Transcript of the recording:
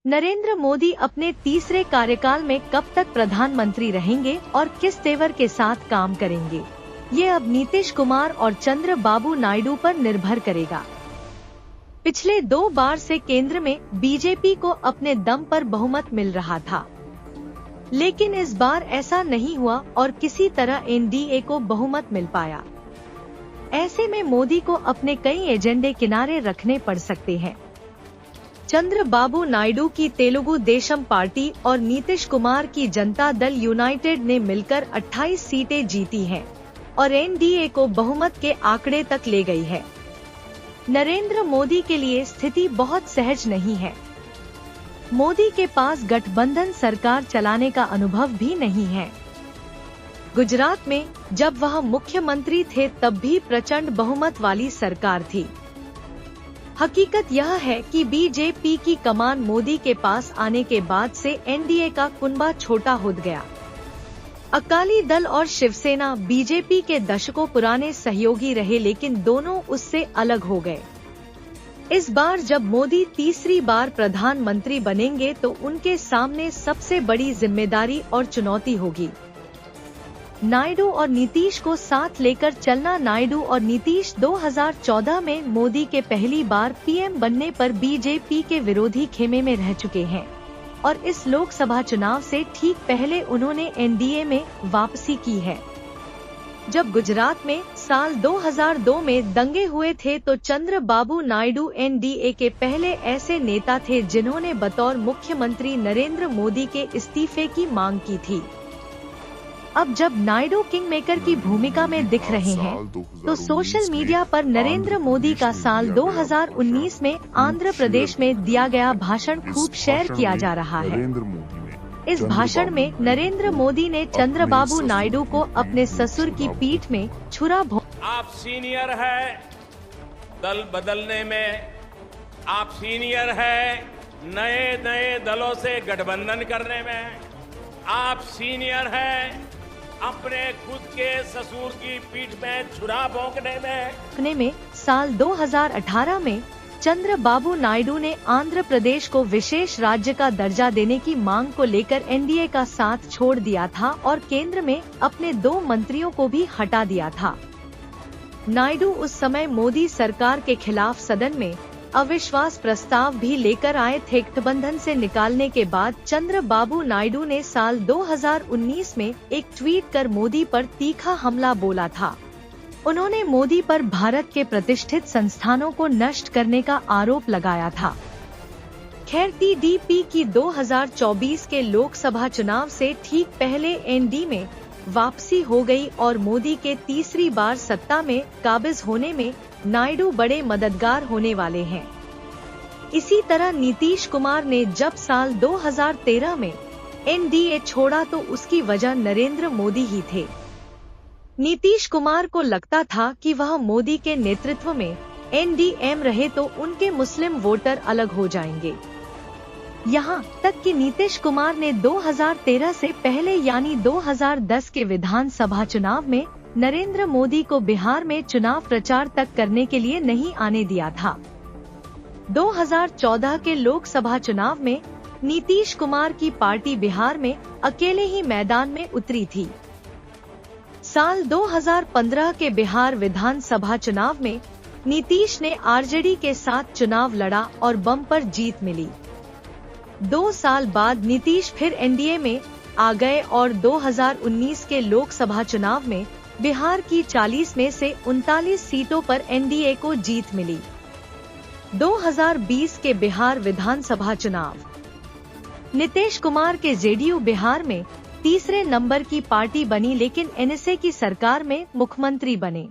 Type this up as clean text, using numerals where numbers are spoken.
नरेंद्र मोदी अपने तीसरे कार्यकाल में कब तक प्रधानमंत्री रहेंगे और किस तेवर के साथ काम करेंगे, ये अब नीतीश कुमार और चंद्रबाबू नायडू पर निर्भर करेगा। पिछले 2 बार से केंद्र में बीजेपी को अपने दम पर बहुमत मिल रहा था, लेकिन इस बार ऐसा नहीं हुआ और किसी तरह एनडीए को बहुमत मिल पाया। ऐसे में मोदी को अपने कई एजेंडे किनारे रखने पड़ सकते हैं। चंद्रबाबू नायडू की तेलुगु देशम पार्टी और नीतीश कुमार की जनता दल यूनाइटेड ने मिलकर 28 सीटें जीती हैं और एनडीए को बहुमत के आंकड़े तक ले गई है। नरेंद्र मोदी के लिए स्थिति बहुत सहज नहीं है। मोदी के पास गठबंधन सरकार चलाने का अनुभव भी नहीं है। गुजरात में जब वह मुख्यमंत्री थे तब भी प्रचंड बहुमत वाली सरकार थी। हकीकत यह है कि बीजेपी की कमान मोदी के पास आने के बाद से एनडीए का कुनबा छोटा हो गया। अकाली दल और शिवसेना बीजेपी के दशकों पुराने सहयोगी रहे, लेकिन दोनों उससे अलग हो गए। इस बार जब मोदी तीसरी बार प्रधानमंत्री बनेंगे तो उनके सामने सबसे बड़ी जिम्मेदारी और चुनौती होगी नायडू और नीतीश को साथ लेकर चलना। नायडू और नीतीश 2014 में मोदी के पहली बार पीएम बनने पर बीजेपी के विरोधी खेमे में रह चुके हैं और इस लोकसभा चुनाव से ठीक पहले उन्होंने एनडीए में वापसी की है। जब गुजरात में साल 2002 में दंगे हुए थे तो चंद्रबाबू नायडू एनडीए के पहले ऐसे नेता थे जिन्होंने बतौर मुख्यमंत्री नरेंद्र मोदी के इस्तीफे की मांग की थी। अब जब नायडू किंग मेकर की भूमिका में दिख रहे हैं तो सोशल मीडिया पर नरेंद्र मोदी का साल 2019 में आंध्र प्रदेश में दिया गया भाषण खूब शेयर किया जा रहा है। इस भाषण में नरेंद्र मोदी ने चंद्रबाबू नायडू को अपने ससुर की पीठ में छुरा आप सीनियर है दल बदलने में, आप सीनियर है नए नए दलों से गठबंधन करने में, आप सीनियर है अपने खुद के ससुर की पीठ में छुरा भोंकने में। साल 2018 में चंद्रबाबू नायडू ने आंध्र प्रदेश को विशेष राज्य का दर्जा देने की मांग को लेकर एनडीए का साथ छोड़ दिया था और केंद्र में अपने 2 मंत्रियों को भी हटा दिया था। नायडू उस समय मोदी सरकार के खिलाफ सदन में अविश्वास प्रस्ताव भी लेकर आए थे। गठबंधन से निकालने के बाद चंद्रबाबू नायडू ने साल 2019 में एक ट्वीट कर मोदी पर तीखा हमला बोला था। उन्होंने मोदी पर भारत के प्रतिष्ठित संस्थानों को नष्ट करने का आरोप लगाया था। खैर टीडीपी की 2024 के लोकसभा चुनाव से ठीक पहले एनडीए में वापसी हो गई और मोदी के तीसरी बार सत्ता में काबिज होने में नायडू बड़े मददगार होने वाले हैं। इसी तरह नीतीश कुमार ने जब साल 2013 में एनडीए छोड़ा तो उसकी वजह नरेंद्र मोदी ही थे। नीतीश कुमार को लगता था कि वह मोदी के नेतृत्व में एनडीए रहे तो उनके मुस्लिम वोटर अलग हो जाएंगे। यहाँ तक कि नीतीश कुमार ने 2013 से पहले यानी 2010 के विधानसभा चुनाव में नरेंद्र मोदी को बिहार में चुनाव प्रचार तक करने के लिए नहीं आने दिया था। 2014 के लोकसभा चुनाव में नीतीश कुमार की पार्टी बिहार में अकेले ही मैदान में उतरी थी। साल 2015 के बिहार विधानसभा चुनाव में नीतीश ने आरजेडी के साथ चुनाव लड़ा और बम्पर जीत मिली। 2 साल बाद नीतीश फिर एनडीए में आ गए और 2019 के लोकसभा चुनाव में बिहार की 40 में से 39 सीटों पर एनडीए को जीत मिली। 2020 के बिहार विधानसभा चुनाव नीतीश कुमार के जेडीयू बिहार में तीसरे नंबर की पार्टी बनी, लेकिन एनएसए की सरकार में मुख्यमंत्री बने।